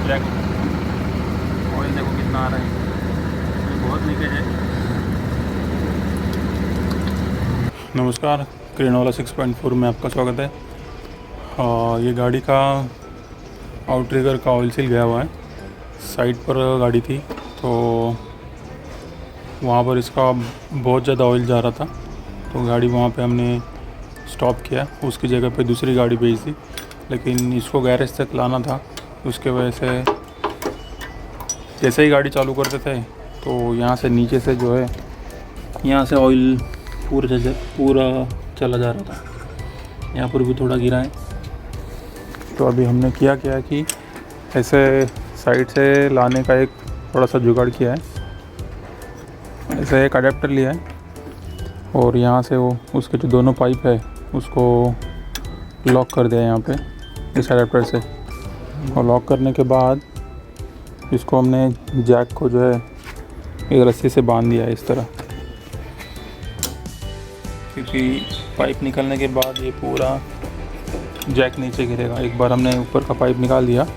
Jack oil देखो कितना आ रहा है, ये बहुत लीकेज है। नमस्कार, क्रेनोला 6.4 में आपका स्वागत है। ये गाड़ी का आउटरिगर का ऑयल सील गया हुआ है। साइड पर गाड़ी थी तो वहाँ पर इसका बहुत ज़्यादा ऑयल जा रहा था, तो गाड़ी वहाँ पे हमने स्टॉप किया। उसकी जगह पे दूसरी गाड़ी भेज दी, लेकिन इसको गैरेज तक लाना था। उसके वजह से जैसे ही गाड़ी चालू करते थे तो यहाँ से नीचे से जो है, यहाँ से ऑयल पूरा चला जा रहा था। यहाँ पर भी थोड़ा गिरा है। तो अभी हमने क्या कि ऐसे साइड से लाने का एक थोड़ा सा जुगाड़ किया है। ऐसे एक अडेप्टर लिया है और यहाँ से वो उसके जो दोनों पाइप है उसको लॉक कर दिया यहाँ पे इस अडेप्टर से। और लॉक करने के बाद इसको हमने जैक को जो है एक रस्सी से बांध दिया है इस तरह, क्योंकि पाइप निकलने के बाद ये पूरा जैक नीचे गिरेगा। एक बार हमने ऊपर का पाइप निकाल दिया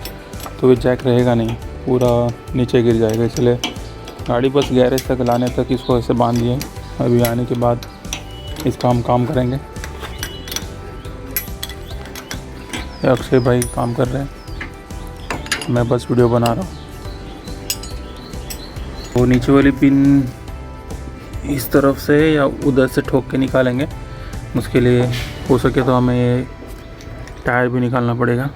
तो ये जैक रहेगा नहीं, पूरा नीचे गिर जाएगा। इसलिए गाड़ी बस गैरेज तक लाने तक इसको ऐसे बांध दिए। अभी आने के बाद इसका हम काम करेंगे। अक्षय भाई काम कर रहे हैं, मैं बस वीडियो बना रहा हूँ। वो नीचे वाली पिन इस तरफ से या उधर से ठोक के निकालेंगे। उसके लिए हो सके तो हमें ये टायर भी निकालना पड़ेगा,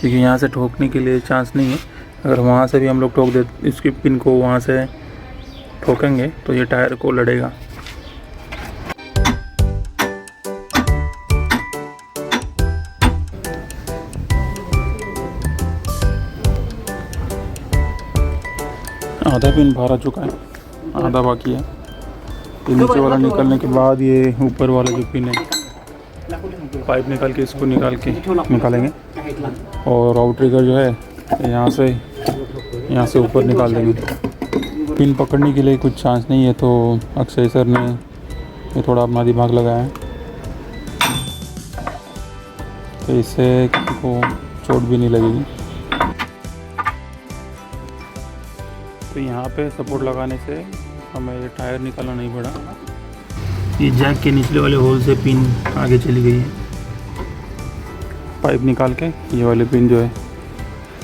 क्योंकि यहाँ से ठोकने के लिए चांस नहीं है। अगर वहाँ से भी हम लोग ठोक दे, इसकी पिन को वहाँ से ठोकेंगे तो ये टायर को लड़ेगा। आधा पिन बाहर आ चुका है, आधा बाकी है। ये नीचे वाला निकलने के बाद ये ऊपर वाला जो पिन है, पाइप निकाल के इसको निकालेंगे और आउटरिगर जो है यहाँ से ऊपर निकाल देंगे। पिन पकड़ने के लिए कुछ चांस नहीं है, तो अक्षय सर ने ये थोड़ा अपना दिमाग लगाया है, तो इससे किसी को चोट भी नहीं लगेगी। तो यहाँ पे सपोर्ट लगाने से हमें ये टायर निकालना नहीं पड़ा। ये जैक के निचले वाले होल से पिन आगे चली गई है। पाइप निकाल के ये वाले पिन जो है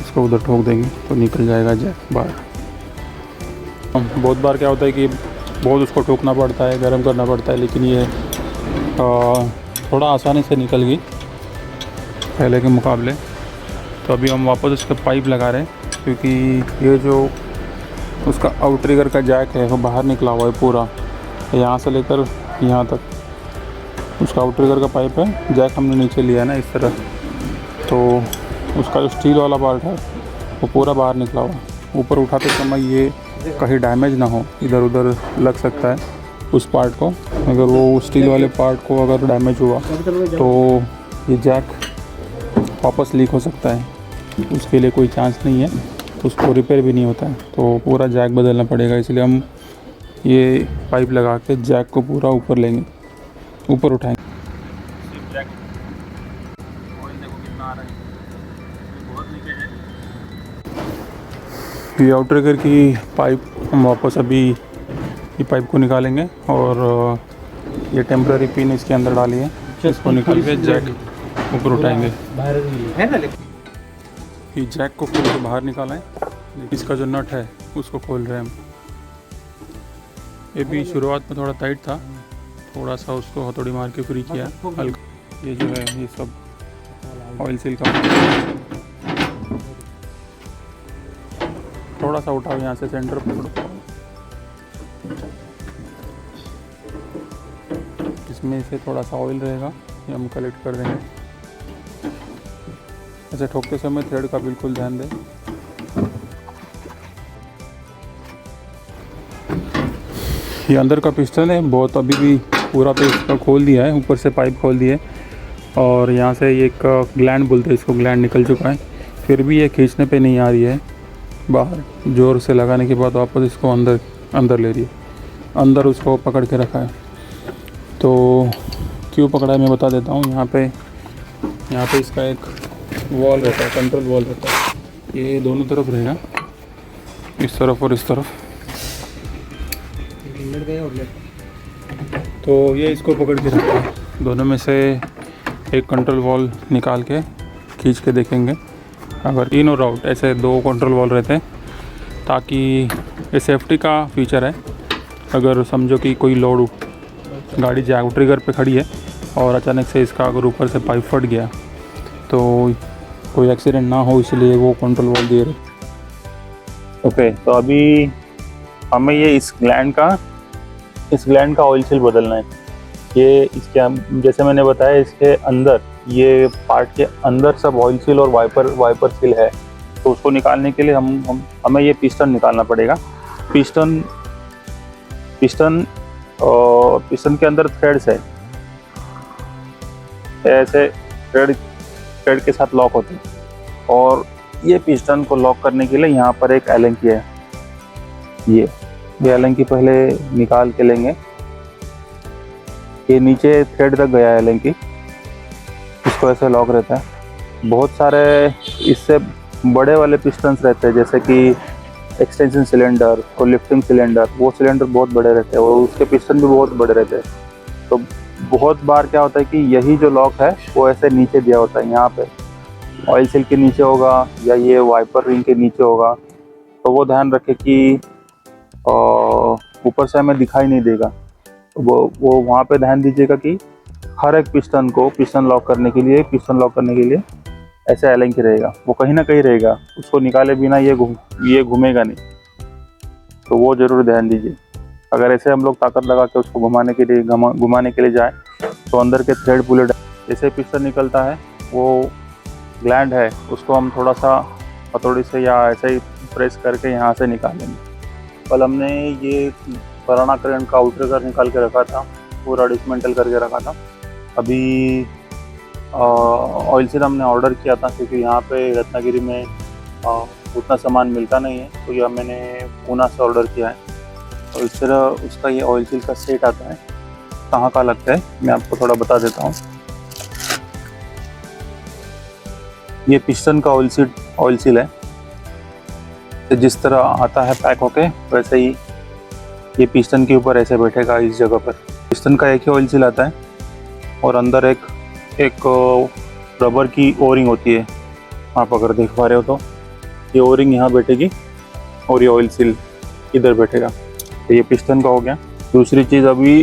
इसको उधर ठोक देंगे तो निकल जाएगा जैक बाहर। बहुत बार क्या होता है कि बहुत उसको ठोकना पड़ता है, गर्म करना पड़ता है, लेकिन ये थोड़ा आसानी से निकल गई पहले के मुकाबले। तो अभी हम वापस उसके पाइप लगा रहे हैं, क्योंकि ये जो उसका आउटरिगर का जैक है वो बाहर निकला हुआ है पूरा, यहाँ से लेकर यहाँ तक उसका आउटरिगर का पाइप है। जैक हमने नीचे लिया है ना इस तरह, तो उसका जो स्टील वाला पार्ट है वो पूरा बाहर निकला हुआ। ऊपर उठाते समय ये कहीं डैमेज ना हो, इधर उधर लग सकता है उस पार्ट को। अगर वो स्टील वाले पार्ट को अगर डैमेज हुआ तो ये जैक वापस लीक हो सकता है। उसके लिए कोई चांस नहीं है, उसको रिपेयर भी नहीं होता है, तो पूरा जैक बदलना पड़ेगा। इसलिए हम ये पाइप लगा के जैक को पूरा ऊपर लेंगे, ऊपर उठाएंगे। जैक ऑयल देखो कितना आ रहा है, ये बहुत लीकेज है। ये आउटरिगर की पाइप हम वापस अभी ये पाइप को निकालेंगे और ये टेम्पररी पिन इसके अंदर डाली है, इसको निकाल के जैक ऊपर उठाएंगे। ये जैक को खोल के बाहर निकाला है। इसका जो नट है उसको खोल रहे हैं हम। ये भी शुरुआत में थोड़ा टाइट था, थोड़ा सा उसको हथौड़ी मार के फ्री किया हल्का। ये जो है ये सब ऑयल सील का थोड़ा सा उठाओ, यहाँ से सेंटर पकड़ो। इसमें से थोड़ा सा ऑयल रहेगा, ये हम कलेक्ट कर देंगे। ऐसे ठोकते समय थ्रेड का बिल्कुल ध्यान दें। ये अंदर का पिस्टन है, बहुत अभी भी पूरा पे इसका खोल दिया है, ऊपर से पाइप खोल दिए और यहाँ से ये एक ग्लैंड बोलते हैं इसको, ग्लैंड निकल चुका है। फिर भी ये खींचने पे नहीं आ रही है बाहर। जोर से लगाने के बाद वापस इसको अंदर ले रही है। अंदर उसको पकड़ के रखा है। तो क्यों पकड़ा है मैं बता देता हूँ। यहाँ पे इसका एक वॉल रहता है, कंट्रोल वॉल रहता है, ये दोनों तरफ रहेगा, इस तरफ और इस तरफ। तो ये इसको पकड़ के रखता है, दोनों में से एक कंट्रोल वॉल निकाल के खींच के देखेंगे। अगर इन और आउट ऐसे 2 कंट्रोल वॉल रहते हैं, ताकि ये सेफ्टी का फीचर है। अगर समझो कि कोई लोड गाड़ी जैक ट्रिगर पे खड़ी है और अचानक से इसका अगर ऊपर से पाइप फट गया तो कोई एक्सीडेंट ना हो, इसलिए वो कंट्रोल वॉल दिए रहे। ओके, तो अभी हमें ये इस ग्लैंड का ऑयल सील बदलना है। ये इसके जैसे मैंने बताया, इसके अंदर ये पार्ट के अंदर सब ऑयल सील और वाइपर सील है। तो उसको निकालने के लिए हमें ये पिस्टन निकालना पड़ेगा। पिस्टन के अंदर थ्रेड्स है, ऐसे थ्रेड के साथ लॉक होते हैं। और ये पिस्टन को लॉक करने के लिए यहाँ पर एक एलन की है, ये एलन की पहले निकाल के लेंगे। ये नीचे थ्रेड तक गया है एलन की, इसको ऐसे लॉक रहता है। बहुत सारे इससे बड़े वाले पिस्टन्स रहते हैं, जैसे कि एक्सटेंशन सिलेंडर और लिफ्टिंग सिलेंडर। वो सिलेंडर बहुत बड़े रहते हैं और उसके पिस्टन भी बहुत बड़े रहते हैं। तो बहुत बार क्या होता है कि यही जो लॉक है वो ऐसे नीचे दिया होता है, यहाँ पे ऑयल सील के नीचे होगा या ये वाइपर रिंग के नीचे होगा। तो वो ध्यान रखे कि ऊपर से हमें दिखाई नहीं देगा। तो वो वहाँ पे ध्यान दीजिएगा कि हर एक पिस्टन लॉक करने के लिए ऐसे एलन की रहेगा, वो कहीं ना कहीं रहेगा, उसको निकाले बिना ये घूमेगा नहीं। तो वो ज़रूर ध्यान दीजिए। अगर ऐसे हम लोग ताकत लगा के उसको घुमाने के लिए जाए तो अंदर के थ्रेड पूरे जैसे पिस्टन निकलता है, वो ग्लैंड है, उसको हम थोड़ा सा हथौड़ी से या ऐसे ही प्रेस करके यहाँ से निकालेंगे। कल हमने ये पुराना करंट का आउटरिगर निकाल के रखा था, पूरा डिसमेंटल करके रखा था। अभी ऑयल सील हमने ऑर्डर किया था, क्योंकि यहाँ पे रत्नागिरी में उतना सामान मिलता नहीं है, तो यह मैंने पूना से ऑर्डर किया है। और इस तरह उसका ये ऑयल सील का सेट आता है। कहाँ का लगता है मैं आपको थोड़ा बता देता हूँ। ये पिस्टन का ऑयल सील है, तो जिस तरह आता है पैक होके, वैसे ही ये पिस्टन के ऊपर ऐसे बैठेगा इस जगह पर। पिस्टन का एक ही ऑयल सील आता है और अंदर एक रबर की ओरिंग होती है। आप अगर देख पा रहे हो तो ये ओरिंग यहाँ बैठेगी और ये ऑयल सील इधर बैठेगा। तो ये पिस्टन का हो गया। दूसरी चीज़, अभी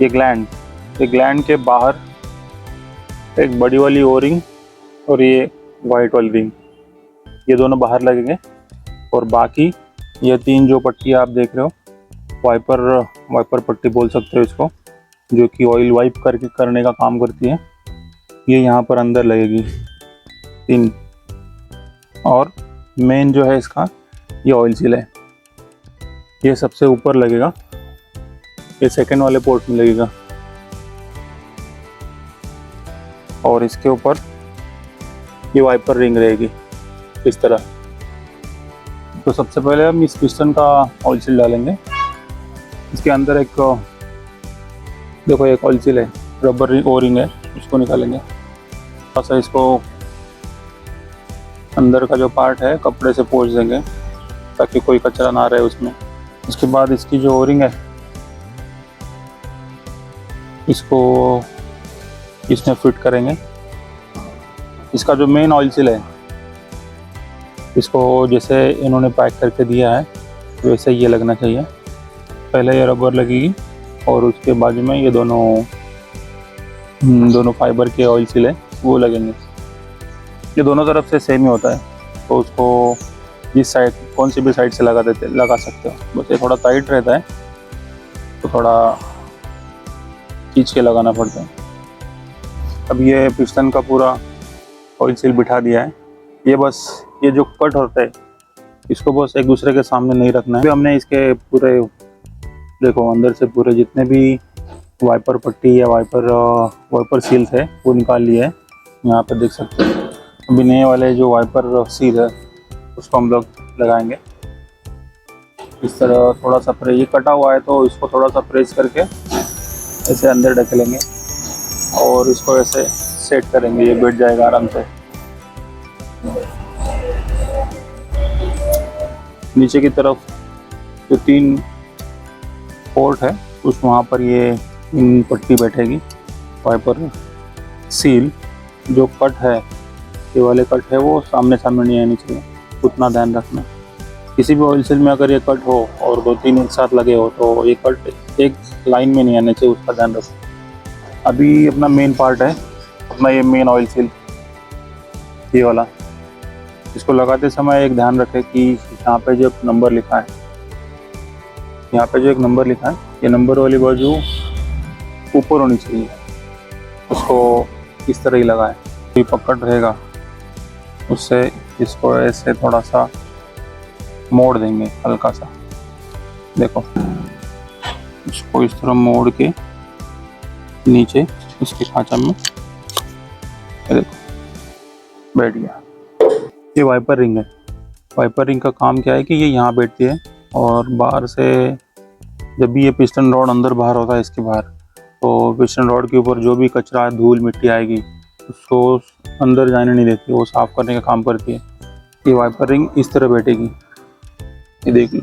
ये ग्लैंड के बाहर एक बड़ी वाली ओरिंग और ये वाइट वाली रिंग, ये दोनों बाहर लगेंगे। और बाकी ये 3 जो पट्टी आप देख रहे हो, वाइपर पट्टी बोल सकते हो इसको, जो कि ऑयल वाइप करने का काम करती है, ये यहाँ पर अंदर लगेगी 3। और मेन जो है इसका ये ऑयल सील है, ये सबसे ऊपर लगेगा, ये सेकंड वाले पोर्ट में लगेगा। और इसके ऊपर ये वाइपर रिंग रहेगी इस तरह। तो सबसे पहले हम इस पिस्टन का ऑयल सील डालेंगे। इसके अंदर एक ऑयल सील है, रबर ओरिंग है, उसको निकालेंगे। थोड़ा सा इसको अंदर का जो पार्ट है कपड़े से पोंछ देंगे, ताकि कोई कचरा ना रहे उसमें। उसके बाद इसकी जो ओरिंग है, इसको इसमें फिट करेंगे। इसका जो मेन ऑयल सील है, इसको जैसे इन्होंने पैक करके दिया है वैसे ये लगना चाहिए। पहले ये रबर लगेगी और उसके बाजू में ये दोनों फाइबर के ऑयल सील है वो लगेंगे। ये दोनों तरफ से सेम ही होता है, तो उसको जिस साइड कौन सी भी साइड से लगा सकते हो। बस ये थोड़ा टाइट रहता है, तो थोड़ा खींच के लगाना पड़ता है। अब ये पिस्टन का पूरा ऑयल सील बिठा दिया है। ये जो कट होता है, इसको बस एक दूसरे के सामने नहीं रखना है। अभी हमने इसके पूरे देखो अंदर से पूरे जितने भी वाइपर पट्टी या वाइपर सील्स है वो निकाल लिए है, यहाँ पे देख सकते हैं। अभी नए वाले जो वाइपर सील है उसको हम लोग लगाएंगे इस तरह। थोड़ा सा ये कटा हुआ है, तो इसको थोड़ा सा प्रेस करके ऐसे अंदर ढकेलेंगे और इसको ऐसे सेट करेंगे, ये बैठ जाएगा आराम से। नीचे की तरफ जो 3 पोर्ट है उस वहाँ पर ये इन पट्टी बैठेगी। वाइपर सील जो कट है, ये वाले कट है वो सामने सामने नहीं आनी चाहिए, उतना ध्यान रखना। किसी भी ऑयल सील में अगर ये कट हो और 2-3 एक साथ लगे हो तो ये कट एक लाइन में नहीं आने चाहिए, उसका ध्यान रखो। अभी अपना मेन पार्ट है, अपना ये मेन ऑयल सील, ये वाला। इसको लगाते समय एक ध्यान रखें कि यहाँ पे जो नंबर लिखा है, यहाँ पे जो एक नंबर लिखा है, ये नंबर वाली बाजू ऊपर होनी चाहिए। उसको इस तरह ही लगाएं, ये पकड़ रहेगा, उससे इसको ऐसे थोड़ा सा मोड़ देंगे हल्का सा। देखो इसको इस तरह मोड़ के नीचे उसके खांचा में, ये देखो बैठ गया। ये वाइपर रिंग है। वाइपर रिंग का काम क्या है कि ये यहाँ बैठती है और बाहर से जब भी ये पिस्टन रॉड अंदर बाहर होता है इसके बाहर, तो पिस्टन रॉड के ऊपर जो भी कचरा धूल मिट्टी आएगी उसको अंदर जाने नहीं देती, वो साफ़ करने का काम करती है। ये वाइपर रिंग इस तरह बैठेगी, ये देख लो।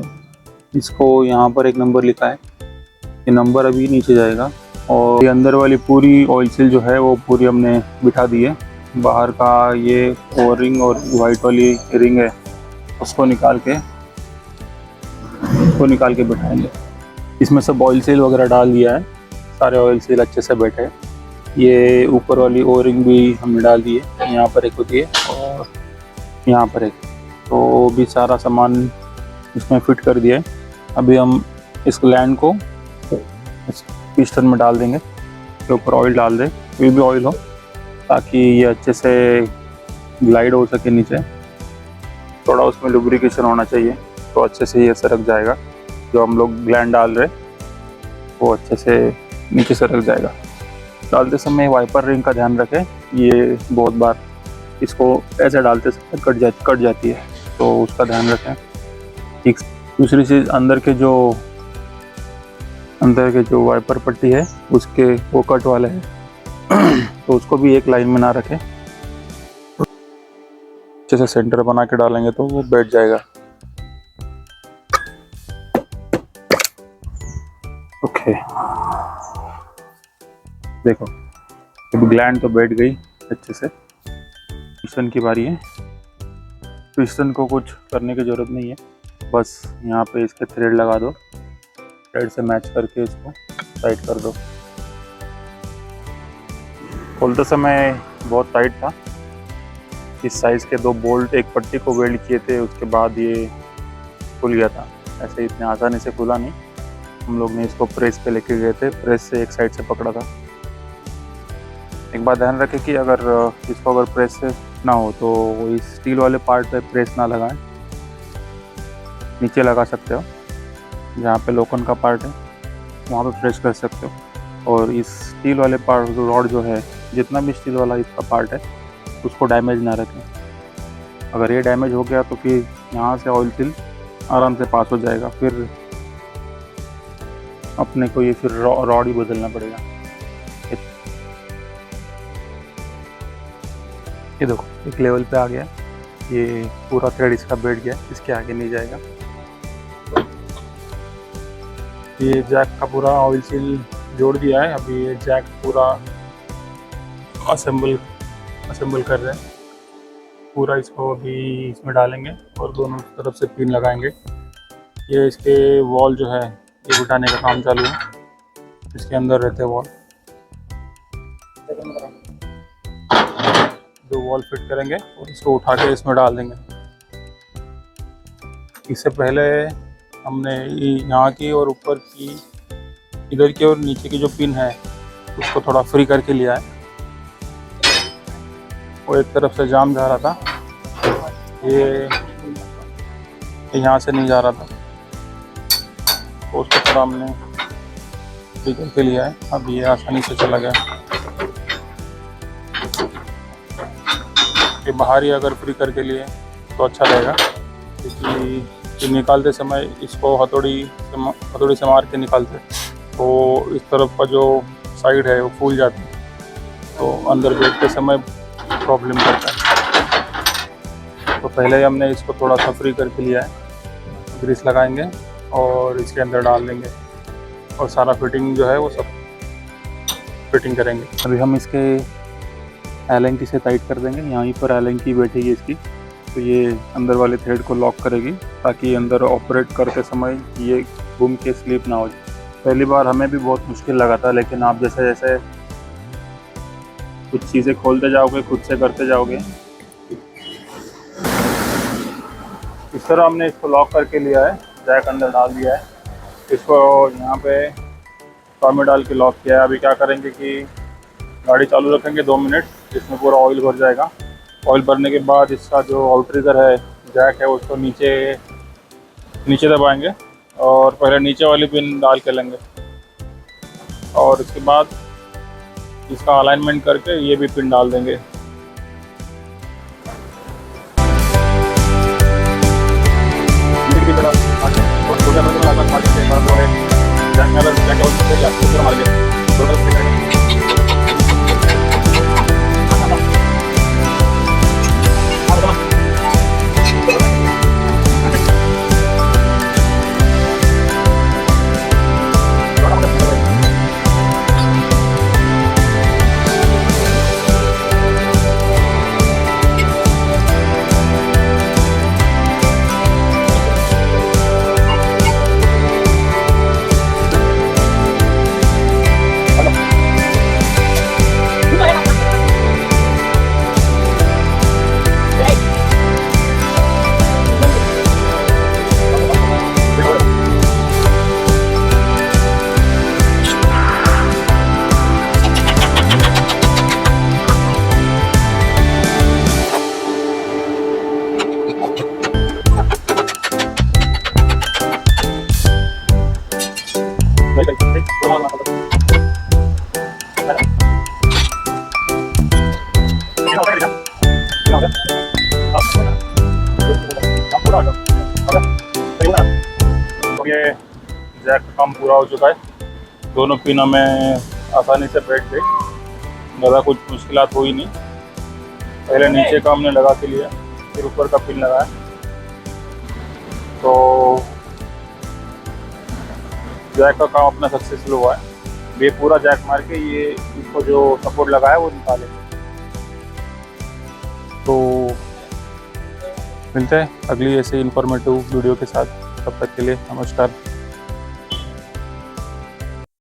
इसको यहाँ पर एक नंबर लिखा है, ये नंबर अभी नीचे जाएगा। और ये अंदर वाली पूरी ऑयल सील जो है वो पूरी हमने बिठा दी है। बाहर का ये ओ रिंग और वाइट वाली रिंग है, उसको निकाल के बिठाएंगे। इसमें सब ऑयल सील वगैरह डाल दिया है, सारे ऑयल सील अच्छे से बैठे। ये ऊपर वाली ओ रिंग भी हमने डाल दी है, यहाँ पर एक होती है और यहाँ पर एक, तो भी सारा सामान इसमें फिट कर दिया है। अभी हम इस लैंड को इस पिस्टन में डाल देंगे, के ऊपर ऑयल डाल दें, कोई भी ऑयल हो, ताकि ये अच्छे से ग्लाइड हो सके नीचे। थोड़ा उसमें लुब्रिकेशन होना चाहिए तो अच्छे से ये सरक जाएगा। जो हम लोग ग्लैंड डाल रहे वो अच्छे से नीचे सरक जाएगा। डालते समय वाइपर रिंग का ध्यान रखें, ये बहुत बार इसको ऐसे डालते समय कट जाती है, तो उसका ध्यान रखें। ठीक। दूसरी चीज़, अंदर के जो वाइपर पट्टी है उसके वो कट वाले हैं तो उसको भी एक लाइन में ना रखें, अच्छे से सेंटर बना के डालेंगे तो वो बैठ जाएगा। ओके, देखो अब ग्लैंड तो बैठ गई अच्छे से। पिस्टन की बारी है। पिस्टन को कुछ करने की ज़रूरत नहीं है, बस यहाँ पे इसके थ्रेड लगा दो, थ्रेड से मैच करके इसको टाइट कर दो। खोलते समय बहुत टाइट था, इस साइज़ के 2 बोल्ट एक पट्टी को वेल्ड किए थे, उसके बाद ये खुल गया था। ऐसे इतने आसानी से खुला नहीं, हम लोग ने इसको प्रेस पे लेके गए थे, प्रेस से एक साइड से पकड़ा था। एक बात ध्यान रखें कि अगर इसको प्रेस से ना हो तो इस स्टील वाले पार्ट पे प्रेस ना लगाएं, नीचे लगा सकते हो, जहाँ पे लोखंड का पार्ट है वहाँ पे प्रेस कर सकते हो। और इस स्टील वाले पार्ट जो रॉड जो है, जितना भी स्टील वाला इसका पार्ट है उसको डैमेज ना रखें। अगर ये डैमेज हो गया तो फिर यहाँ से ऑयल सील आराम से पास हो जाएगा, फिर अपने को ये फिर रॉड ही बदलना पड़ेगा। ये देखो एक लेवल पे आ गया, ये पूरा थ्रेड इसका बैठ गया, इसके आगे नहीं जाएगा। ये जैक का पूरा ऑयल सील जोड़ दिया है, अभी ये जैक पूरा असेंबल कर रहे हैं। पूरा इसको अभी इसमें डालेंगे और दोनों तरफ से पिन लगाएंगे। ये इसके वॉल जो है ये उठाने का काम चालू है, इसके अंदर रहते हैं वॉल। दो वॉल फिट करेंगे और इसको उठा के इसमें डाल देंगे। इससे पहले हमने यहाँ की और ऊपर की, इधर की और नीचे की जो पिन है उसको थोड़ा फ्री करके लिया है। वो एक तरफ से जाम जा रहा था, ये यहाँ से नहीं जा रहा था, तो उसको थोड़ा हमने फ्री करके लिया है। अब ये आसानी से चला गया। ये बाहर ही अगर फ्री करके लिए तो अच्छा रहेगा, क्योंकि निकालते समय इसको हथौड़ी से मार के निकालते तो इस तरफ का जो साइड है वो फूल जाती है, तो अंदर बैठते समय प्रॉब्लम करता है। तो पहले ही हमने इसको थोड़ा सा फ्री करके लिया है, ग्रीस लगाएंगे और इसके अंदर डाल देंगे और सारा फिटिंग जो है वो सब फिटिंग करेंगे। अभी हम इसके एलेंकी से टाइट कर देंगे, यहीं पर एलेंकी बैठेगी इसकी, तो ये अंदर वाले थ्रेड को लॉक करेगी ताकि अंदर ऑपरेट करते समय ये घूम के स्लिप ना हो जाए। पहली बार हमें भी बहुत मुश्किल लगा था, लेकिन आप जैसे जैसे कुछ चीज़ें खोलते जाओगे, खुद से करते जाओगे, इस तरह हमने इसको लॉक करके लिया है, जैक अंदर डाल दिया है, इसको यहाँ पे टॉप में डाल के लॉक किया है। अभी क्या करेंगे कि गाड़ी चालू रखेंगे 2 मिनट, इसमें पूरा ऑयल भर जाएगा। ऑयल भरने के बाद इसका जो आउटरिगर है, जैक है, उसको नीचे दबाएंगे और पहले नीचे वाली पिन डाल के लेंगे और इसके बाद इसका अलाइनमेंट करके ये भी पिन डाल देंगे। ये जैक का काम पूरा हो चुका है, दोनों पिन हमें आसानी से बैठ गई, ज़्यादा कुछ मुश्किलात हुई नहीं। पहले नीचे का हमने लगा के लिया, फिर ऊपर का पिन लगाया, तो जैक का काम अपना सक्सेसफुल हुआ है। ये पूरा जैक मार के ये इसको जो सपोर्ट लगाया वो निकाले। तो मिलते हैं अगली ऐसे इंफॉर्मेटिव वीडियो के साथ, तब तक के लिए नमस्कार।